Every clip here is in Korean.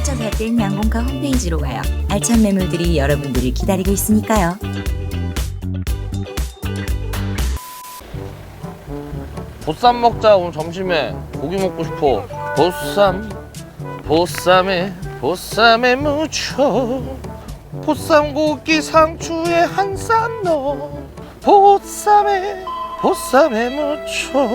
먼저 살 땐 양공카 홈페이지로 가요. 알찬 매물들이 여러분들을 기다리고 있으니까요. 보쌈 먹자. 오늘 점심에 고기 먹고 싶어. 보쌈에 무쳐 보쌈 고기 상추에 한 쌈 넣어 보쌈에 무쳐.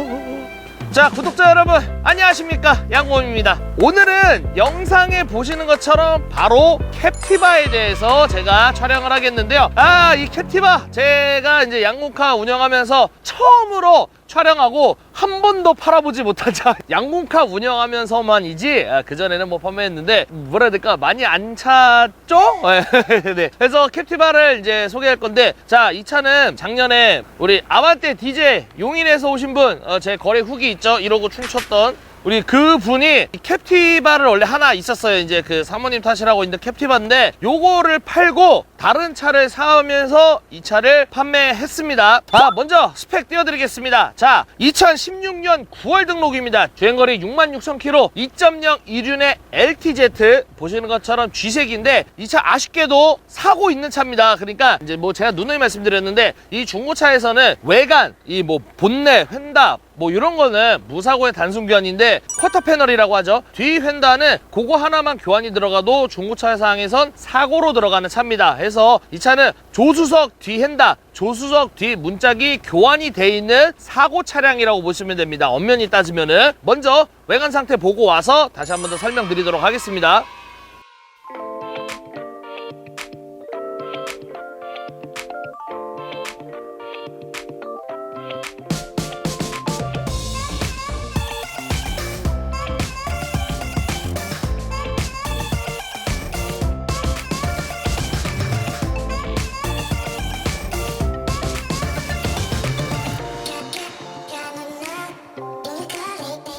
자, 구독자 여러분 안녕하십니까, 양곰입니다. 오늘은 영상에 보시는 것처럼 바로 캡티바에 대해서 제가 촬영을 하겠는데요. 이 캡티바 제가 이제 양공카 운영하면서 처음으로 촬영하고 한 번도 팔아보지 못한 차. 양공카 운영하면서만이지 그전에는 뭐 판매했는데 뭐라 해야 될까, 많이 안 찼죠? 네. 그래서 캡티바를 이제 소개할 건데, 자, 이 차는 작년에 우리 아반떼 DJ 용인에서 오신 분, 제 거래 후기 있죠? 이러고 춤췄던 우리 그 분이 캡티바를 원래 하나 있었어요. 이제 그 사모님 탓이라고 있는 캡티바인데 요거를 팔고 다른 차를 사오면서 이 차를 판매했습니다. 먼저 스펙 띄워드리겠습니다. 자, 2016년 9월 등록입니다. 주행거리 66,000km, 2.0 이륜의 LTZ 보시는 것처럼 G색인데, 이 차 아쉽게도 사고 있는 차입니다. 그러니까 이제 뭐 제가 누누이 말씀드렸는데, 이 중고차에서는 외관, 이 뭐 본넷, 휀다 뭐 이런 거는 무사고의 단순견인데, 쿼터 패널이라고 하죠. 뒤 휀다는 그거 하나만 교환이 들어가도 중고차 상에선 사고로 들어가는 차입니다. 그래서 이 차는 조수석 뒤 휀다, 조수석 뒤 문짝이 교환이 돼 있는 사고 차량이라고 보시면 됩니다. 엄연히 따지면은. 먼저 외관 상태 보고 와서 다시 한 번 더 설명드리도록 하겠습니다.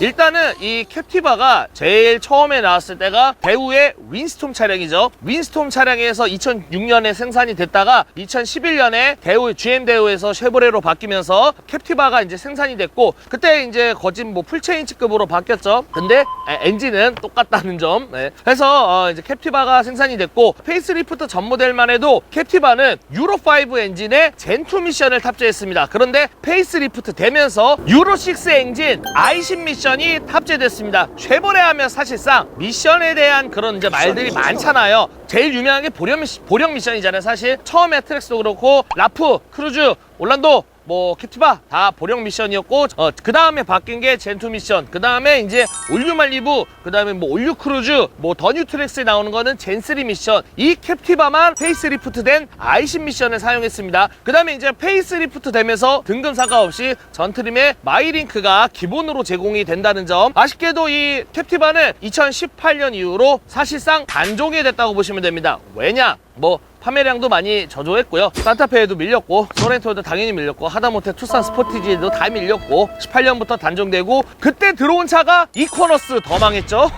일단은 이 캡티바가 제일 처음에 나왔을 때가 대우의 윈스톰 차량이죠. 윈스톰 차량에서 2006년에 생산이 됐다가 2011년에 GM 대우에서 쉐보레로 바뀌면서 캡티바가 이제 생산이 됐고, 그때 이제 거진 뭐 풀체인지급으로 바뀌었죠. 근데 엔진은 똑같다는 점. 그래서 이제 캡티바가 생산이 됐고, 페이스리프트 전 모델만 해도 캡티바는 유로5 엔진에 젠2 미션을 탑재했습니다. 그런데 페이스리프트 되면서 유로6 엔진 i10 미션이 탑재됐습니다. 쉐보레 하면 사실상 미션에 대한 그런 이제 말들이 많잖아요. 제일 유명한 게 보령 미션이잖아요. 사실 처음에 트랙스도 그렇고 라프, 크루즈, 올란도, 뭐 캡티바 다 보령 미션이었고, 그 다음에 바뀐 게 젠2 미션, 그 다음에 이제 올류 말리부, 그 다음에 뭐 올류 크루즈, 뭐 더 뉴 트랙스에 나오는 거는 젠3 미션. 이 캡티바만 페이스리프트 된 i10 미션을 사용했습니다. 그 다음에 이제 페이스리프트 되면서 등급상관 없이 전트림의 마이링크가 기본으로 제공이 된다는 점. 아쉽게도 이 캡티바는 2018년 이후로 사실상 단종이 됐다고 보시면 됩니다. 왜냐? 뭐 판매량도 많이 저조했고요. 산타페에도 밀렸고, 소렌토에도 당연히 밀렸고, 하다못해 투싼 스포티지에도 다 밀렸고, 18년부터 단종되고, 그때 들어온 차가 이코너스 더 망했죠.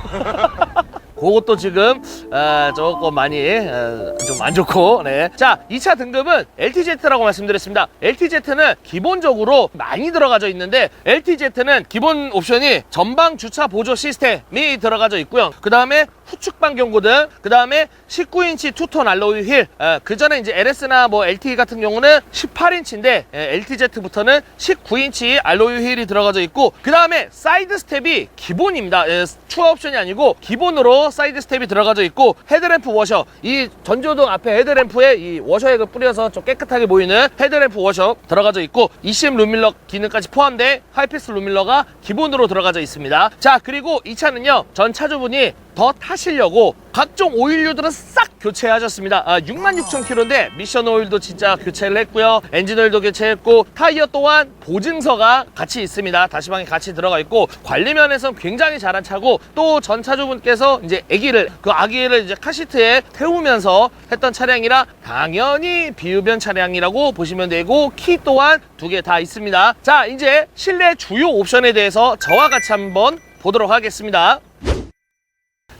그것도 지금 조금 많이 좀 안 좋고. 네. 자, 2차 등급은 LTZ라고 말씀드렸습니다. LTZ는 기본적으로 많이 들어가져 있는데, LTZ는 기본 옵션이 전방 주차 보조 시스템이 들어가져 있고요. 그 다음에 후측방 경고등, 그 다음에 19인치 투톤 알로이 휠. 그 전에 이제 LS나 뭐 LT 같은 경우는 18인치인데 LTZ부터는 19인치 알로이 휠이 들어가져 있고, 그 다음에 사이드 스텝이 기본입니다. 추가 옵션이 아니고 기본으로 사이드 스텝이 들어가져 있고, 헤드램프 워셔, 이 전조등 앞에 헤드램프에 이 워셔액을 뿌려서 좀 깨끗하게 보이는 헤드램프 워셔 들어가져 있고, ECM 룸밀러 기능까지 포함된 하이패스 룸밀러가 기본으로 들어가져 있습니다. 자, 그리고 이 차는요, 전 차주분이 더 타시려고 각종 오일류들은 싹 교체하셨습니다. 66,000km인데 미션 오일도 진짜 교체를 했고요. 엔진 오일도 교체했고, 타이어 또한 보증서가 같이 있습니다. 다시방에 같이 들어가 있고, 관리면에서는 굉장히 잘한 차고, 또 전 차주분께서 이제 아기를 이제 카시트에 태우면서 했던 차량이라 당연히 비흡연 차량이라고 보시면 되고, 키 또한 2개 다 있습니다. 자, 이제 실내 주요 옵션에 대해서 저와 같이 한번 보도록 하겠습니다.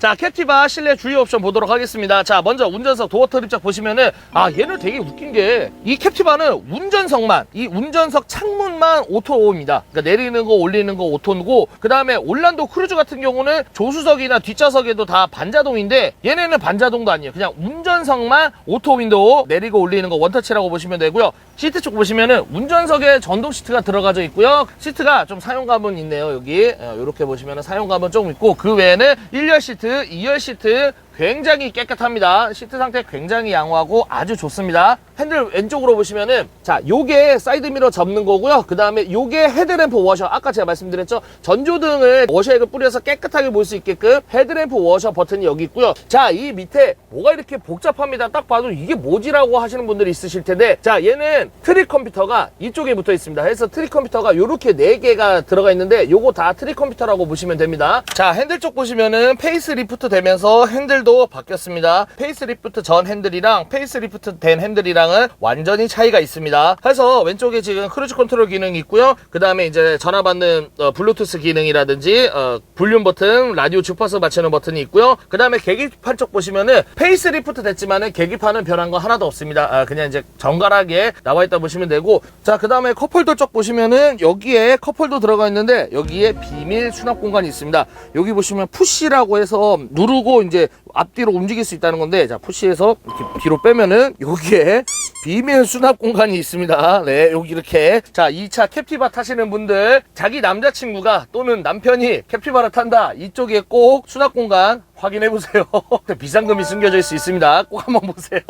자, 캡티바 실내 주요 옵션 보도록 하겠습니다. 자, 먼저 운전석 도어 트립 쫙 보시면은 얘는 되게 웃긴 게 이 캡티바는 운전석만, 이 운전석 창문만 오토입니다. 그러니까 내리는 거 올리는 거 오토고, 그 다음에 올란도 크루즈 같은 경우는 조수석이나 뒷좌석에도 다 반자동인데 얘네는 반자동도 아니에요. 그냥 운전석만 오토 윈도우 내리고 올리는 거 원터치라고 보시면 되고요. 시트 쪽 보시면은 운전석에 전동 시트가 들어가져 있고요. 시트가 좀 사용감은 있네요. 여기 이렇게 보시면은 사용감은 좀 있고, 그 외에는 1열 시트, 2열 시트 굉장히 깨끗합니다. 시트 상태 굉장히 양호하고 아주 좋습니다. 핸들 왼쪽으로 보시면은, 자, 요게 사이드미러 접는 거고요. 그 다음에 요게 헤드램프 워셔. 아까 제가 말씀드렸죠? 전조등을 워셔액을 뿌려서 깨끗하게 볼 수 있게끔 헤드램프 워셔 버튼이 여기 있고요. 자, 이 밑에 뭐가 이렇게 복잡합니다. 딱 봐도 이게 뭐지라고 하시는 분들이 있으실 텐데, 자, 얘는 트릭 컴퓨터가 이쪽에 붙어 있습니다. 그래서 트릭 컴퓨터가 요렇게 4개가 들어가 있는데 요거 다 트릭 컴퓨터라고 보시면 됩니다. 자, 핸들 쪽 보시면은 페이스 리프트 되면서 핸들도 바뀌었습니다. 페이스 리프트 전 핸들이랑 페이스 리프트 된 핸들이랑은 완전히 차이가 있습니다. 그래서 왼쪽에 지금 크루즈 컨트롤 기능이 있고요. 그 다음에 이제 전화 받는 블루투스 기능이라든지 볼륨 버튼, 라디오 주파수 맞추는 버튼이 있고요. 그 다음에 계기판 쪽 보시면은 페이스 리프트 됐지만은 계기판은 변한 거 하나도 없습니다. 그냥 이제 정갈하게 나와 있다 보시면 되고, 자, 그 다음에 컵홀더 쪽 보시면은 여기에 컵홀더 들어가 있는데 여기에 비밀 수납 공간이 있습니다. 여기 보시면 푸시라고 해서 누르고 이제 앞뒤로 움직일 수 있다는 건데, 자, 푸시해서 이렇게 뒤로 빼면은 여기에 비밀 수납 공간이 있습니다. 네, 여기 이렇게. 자, 2차 캡티바 타시는 분들, 자기 남자친구가 또는 남편이 캡티바를 탄다, 이쪽에 꼭 수납 공간 확인해 보세요. 비상금이 숨겨져 있을 수 있습니다. 꼭 한번 보세요.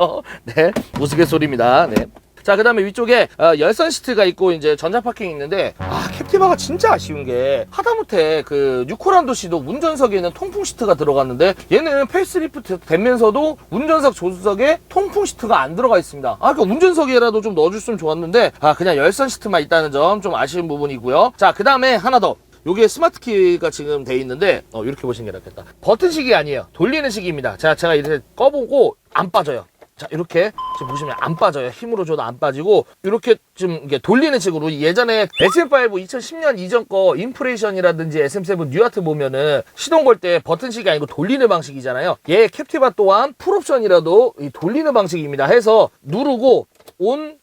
네, 우스갯소리입니다. 네. 자, 그 다음에 위쪽에 열선 시트가 있고 이제 전자 파킹이 있는데, 캡티바가 진짜 아쉬운 게 하다못해 그 뉴코란도 씨도 운전석에는 통풍 시트가 들어갔는데 얘는 페이스리프트 되면서도 운전석 조수석에 통풍 시트가 안 들어가 있습니다. 그러니까 운전석에라도 좀 넣어줬으면 좋았는데 그냥 열선 시트만 있다는 점 좀 아쉬운 부분이고요. 자, 그 다음에 하나 더. 요게 스마트 키가 지금 돼 있는데 이렇게 보시는 게 낫겠다. 버튼식이 아니에요. 돌리는 식입니다. 자, 제가 이렇게 꺼보고 안 빠져요. 자, 이렇게 지금 보시면 안 빠져요. 힘으로 줘도 안 빠지고, 이렇게 좀 이게 돌리는 식으로. 예전에 SM5 2010년 이전 거 인프레이션이라든지 SM7 뉴아트 보면은 시동 걸 때 버튼식이 아니고 돌리는 방식이잖아요. 얘 캡티바 또한 풀옵션이라도 이 돌리는 방식입니다. 해서 누르고 온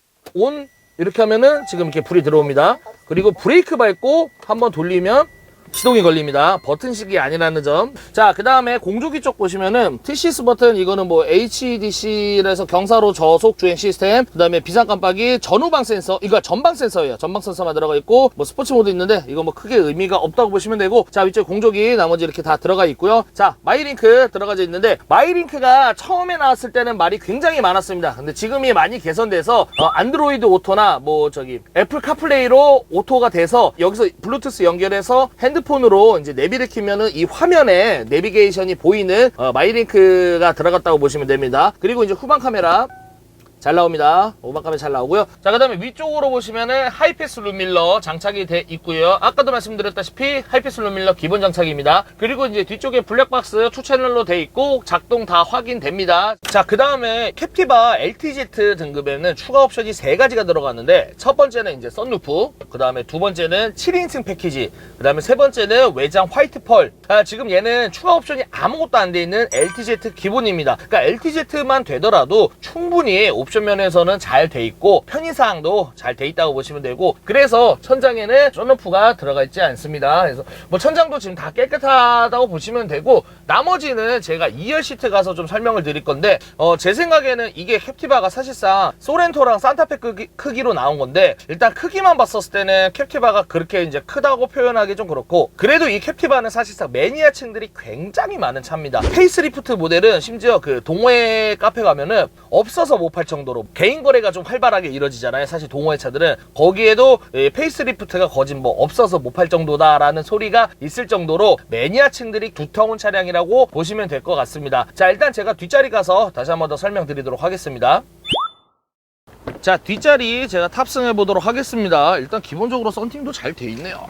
이렇게 하면은 지금 이렇게 불이 들어옵니다. 그리고 브레이크 밟고 한번 돌리면 시동이 걸립니다. 버튼식이 아니라는 점. 자, 그 다음에 공조기 쪽 보시면은 TCS 버튼, 이거는 뭐 HDC에서 경사로 저속 주행 시스템, 그 다음에 비상 깜빡이, 전후방 센서, 이거 전방 센서예요. 전방 센서만 들어가 있고, 뭐 스포츠 모드 있는데 이거 뭐 크게 의미가 없다고 보시면 되고, 자, 위쪽 공조기 나머지 이렇게 다 들어가 있고요. 자, 마이링크 들어가져 있는데, 마이링크가 처음에 나왔을 때는 말이 굉장히 많았습니다. 근데 지금이 많이 개선돼서 안드로이드 오토나 뭐 저기 애플 카플레이로 오토가 돼서 여기서 블루투스 연결해서 핸드폰으로 이제 내비를 키면은 이 화면에 내비게이션이 보이는 마이링크가 들어갔다고 보시면 됩니다. 그리고 이제 후방 카메라 잘 나옵니다. 후방 카메라 잘 나오고요. 자, 그 다음에 위쪽으로 보시면은 하이패스 룸밀러 장착이 돼 있고요. 아까도 말씀드렸다시피 하이패스 룸밀러 기본 장착입니다. 그리고 이제 뒤쪽에 블랙박스 2채널로 돼 있고 작동 다 확인됩니다. 자, 그 다음에 캡티바 LTZ 등급에는 추가 옵션이 3가지가 들어갔는데, 첫 번째는 이제 썬루프, 그 다음에 두 번째는 7인승 패키지, 그 다음에 세 번째는 외장 화이트 펄. 지금 얘는 추가 옵션이 아무것도 안 돼 있는 LTZ 기본입니다. 그러니까 LTZ만 되더라도 충분히 옵션 면에서는 잘 돼 있고 편의사항도 잘 돼 있다고 보시면 되고, 그래서 천장에는 썬루프가 들어가 있지 않습니다. 그래서 뭐 천장도 지금 다 깨끗하다고 보시면 되고, 나머지는 제가 2열 시트 가서 좀 설명을 드릴 건데, 제 생각에는 이게 캡티바가 사실상 소렌토랑 산타페 크기로 나온 건데, 일단 크기만 봤었을 때는 캡티바가 그렇게 이제 크다고 표현하기 좀 그렇고, 그래도 이 캡티바는 사실상 매니아층들이 굉장히 많은 차입니다. 페이스리프트 모델은 심지어 그 동호회 카페 가면은 없어서 못 팔 정도로 개인 거래가 좀 활발하게 이루어지잖아요. 사실 동호회 차들은. 거기에도 페이스리프트가 거진 뭐 없어서 못 팔 정도다라는 소리가 있을 정도로 매니아층들이 두터운 차량이라고 보시면 될 것 같습니다. 자, 일단 제가 뒷자리 가서 다시 한 번 더 설명드리도록 하겠습니다. 자, 뒷자리 제가 탑승해 보도록 하겠습니다. 일단 기본적으로 썬팅도 잘 돼 있네요.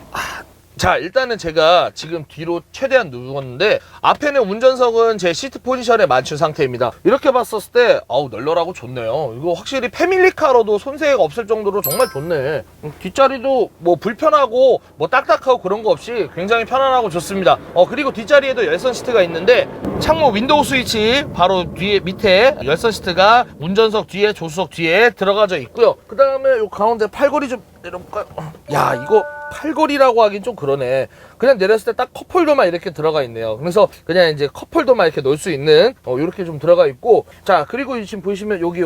자, 일단은 제가 지금 뒤로 최대한 누웠는데 앞에는 운전석은 제 시트 포지션에 맞춘 상태입니다. 이렇게 봤었을 때 아우 널널하고 좋네요. 이거 확실히 패밀리카로도 손색이 없을 정도로 정말 좋네. 뒷자리도 뭐 불편하고 뭐 딱딱하고 그런 거 없이 굉장히 편안하고 좋습니다. 그리고 뒷자리에도 열선 시트가 있는데 창문 윈도우 스위치 바로 뒤에 밑에 열선 시트가 운전석 뒤에 조수석 뒤에 들어가져 있고요. 그 다음에 요 가운데 팔걸이 좀 내려볼까요? 야, 이거 팔걸이라고 하긴 좀 그러네. 그냥 내렸을 때 딱 컵홀더만 이렇게 들어가 있네요. 그래서 그냥 이제 컵홀더만 이렇게 넣을 수 있는 이렇게 좀 들어가 있고, 자, 그리고 지금 보시면 여기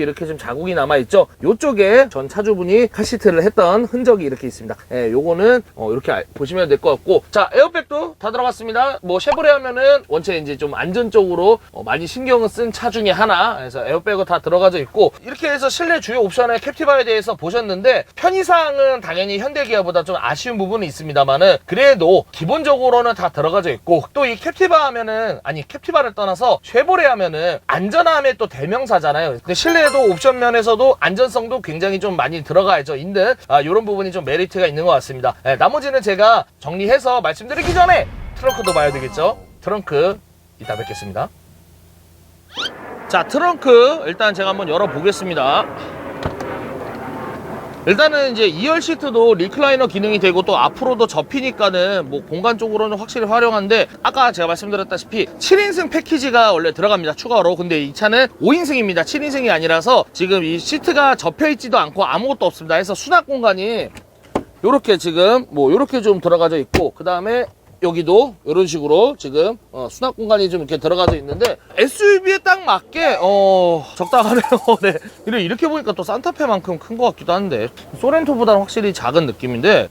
이렇게 좀 자국이 남아 있죠. 요쪽에 전 차주분이 카시트를 했던 흔적이 이렇게 있습니다. 요거는 이렇게 보시면 될 것 같고, 자, 에어백도 다 들어갔습니다. 뭐 쉐보레 하면은 원체 이제 좀 안전적으로 많이 신경을 쓴 차 중에 하나. 그래서 에어백은 다 들어가져 있고, 이렇게 해서 실내 주요 옵션의 캡티바에 대해서 보셨는데 편의사항은 당연히 현대기아보다 좀 아쉬운 부분이 있습니다만은 그래도 기본적으로는 다 들어가져 있고, 또 이 캡티바 하면은, 아니 캡티바를 떠나서 쉐보레 하면은 안전함의 또 대명사잖아요. 근데 실내에도 옵션 면에서도 안전성도 굉장히 좀 많이 들어가야죠. 인듯 이런 부분이 좀 메리트가 있는 것 같습니다. 나머지는 제가 정리해서 말씀드리기 전에 트렁크도 봐야 되겠죠. 트렁크 이따 뵙겠습니다. 자, 트렁크 일단 제가 한번 열어보겠습니다. 일단은 이제 2열 시트도 리클라이너 기능이 되고 또 앞으로도 접히니까는 뭐 공간 쪽으로는 확실히 활용한데, 아까 제가 말씀드렸다시피 7인승 패키지가 원래 들어갑니다, 추가로. 근데 이 차는 5인승입니다 7인승이 아니라서 지금 이 시트가 접혀 있지도 않고 아무것도 없습니다. 해서 수납 공간이 요렇게 지금 뭐 요렇게 좀 들어가져 있고, 그 다음에 여기도 이런 식으로 지금 수납 공간이 좀 이렇게 들어가져 있는데 SUV에 딱 맞게 적당하네요. 네. 이렇게 보니까 또 산타페만큼 큰 것 같기도 한데 소렌토보다는 확실히 작은 느낌인데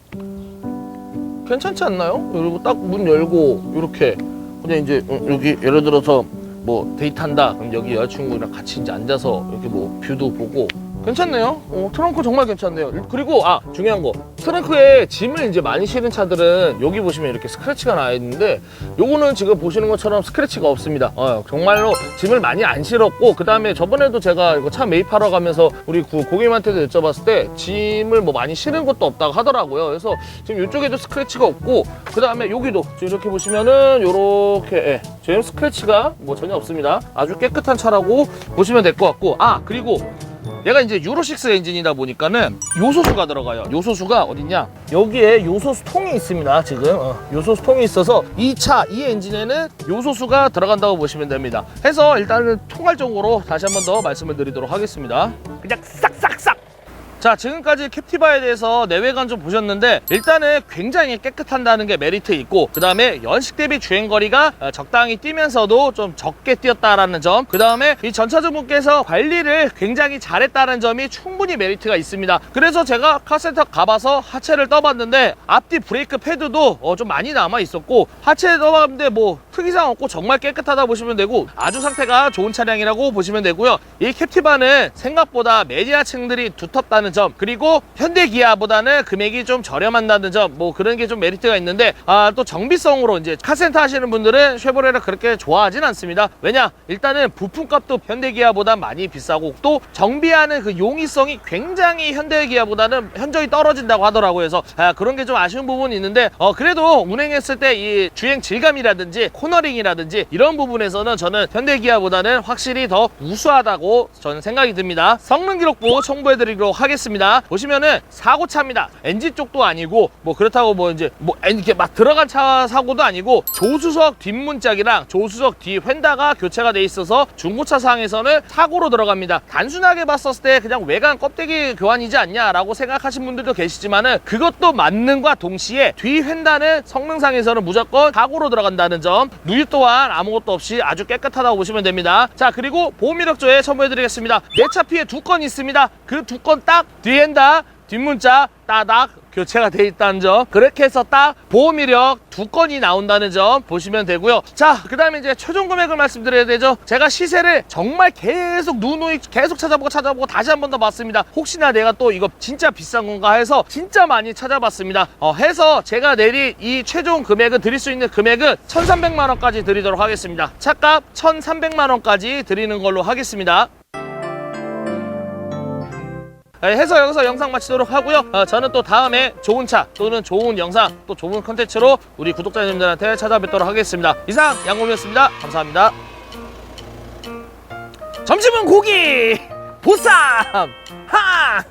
괜찮지 않나요? 그리고 딱 문 열고 이렇게 그냥 이제 여기 예를 들어서 뭐 데이트한다 그럼 여기 여자친구랑 같이 이제 앉아서 이렇게 뭐 뷰도 보고 괜찮네요. 트렁크 정말 괜찮네요. 그리고 중요한 거, 트렁크에 짐을 이제 많이 실은 차들은 여기 보시면 이렇게 스크래치가 나 있는데 요거는 지금 보시는 것처럼 스크래치가 없습니다. 정말로 짐을 많이 안 실었고, 그 다음에 저번에도 제가 이거 차 매입하러 가면서 우리 고객님한테도 여쭤봤을 때 짐을 뭐 많이 실은 것도 없다고 하더라고요. 그래서 지금 이쪽에도 스크래치가 없고, 그 다음에 여기도 지금 이렇게 보시면은 요렇게 지금 스크래치가 뭐 전혀 없습니다. 아주 깨끗한 차라고 보시면 될 것 같고, 그리고 얘가 이제 유로6 엔진이다 보니까는 요소수가 들어가요. 요소수가 어딨냐? 여기에 요소수 통이 있습니다. 지금 요소수 통이 있어서 이 엔진에는 요소수가 들어간다고 보시면 됩니다. 해서 일단은 총괄적으로 다시 한 번 더 말씀을 드리도록 하겠습니다. 그냥 싹싹싹! 자, 지금까지 캡티바에 대해서 내외관 좀 보셨는데 일단은 굉장히 깨끗한다는 게 메리트 있고, 그 다음에 연식 대비 주행거리가 적당히 뛰면서도 좀 적게 뛰었다라는 점, 그 다음에 이 전차주분께서 관리를 굉장히 잘했다는 점이 충분히 메리트가 있습니다. 그래서 제가 카센터 가봐서 하체를 떠봤는데 앞뒤 브레이크 패드도 좀 많이 남아 있었고, 하체에 떠봤는데 뭐 특이사항 없고 정말 깨끗하다 보시면 되고 아주 상태가 좋은 차량이라고 보시면 되고요. 이 캡티바는 생각보다 매니아층들이 두텁다는 점, 그리고 현대기아보다는 금액이 좀 저렴한다는 점, 뭐 그런 게 좀 메리트가 있는데, 또 정비성으로 이제 카센터 하시는 분들은 쉐보레를 그렇게 좋아하진 않습니다. 왜냐? 일단은 부품값도 현대기아보다 많이 비싸고, 또 정비하는 그 용이성이 굉장히 현대기아보다는 현저히 떨어진다고 하더라고요. 그래서 그런 게 좀 아쉬운 부분이 있는데, 그래도 운행했을 때 이 주행 질감이라든지 코너링이라든지 이런 부분에서는 저는 현대기아보다는 확실히 더 우수하다고 저는 생각이 듭니다. 성능 기록부 첨부해드리도록 하겠습니다. 보시면은 사고차입니다. 엔진 쪽도 아니고 뭐 그렇다고 뭐 이제 뭐 이렇게 막 들어간 차 사고도 아니고, 조수석 뒷문짝이랑 조수석 뒤 휀다가 교체가 돼 있어서 중고차 상에서는 사고로 들어갑니다. 단순하게 봤었을 때 그냥 외관 껍데기 교환이지 않냐라고 생각하신 분들도 계시지만은 그것도 맞는 과 동시에 뒤 휀다는 성능상에서는 무조건 사고로 들어간다는 점, 누유 또한 아무것도 없이 아주 깨끗하다고 보시면 됩니다. 자, 그리고 보험 이력조에 첨부해드리겠습니다. 내 차 피해 2건 있습니다. 그 2건 딱 뒤엔다 뒷문자 따닥 교체가 돼 있다는 점, 그렇게 해서 딱 보험 이력 2건이 나온다는 점 보시면 되고요. 자, 그 다음에 이제 최종 금액을 말씀드려야 되죠. 제가 시세를 정말 계속 누누이 계속 찾아보고 다시 한 번 더 봤습니다. 혹시나 내가 또 이거 진짜 비싼 건가 해서 진짜 많이 찾아봤습니다. 해서 제가 내린 이 최종 금액은, 드릴 수 있는 금액은 1,300만 원까지 드리도록 하겠습니다. 차값 1,300만 원까지 드리는 걸로 하겠습니다. 해서 여기서 영상 마치도록 하고요. 저는 또 다음에 좋은 차 또는 좋은 영상 또 좋은 컨텐츠로 우리 구독자님들한테 찾아뵙도록 하겠습니다. 이상 양곰이었습니다. 감사합니다. 점심은 고기 보쌈 하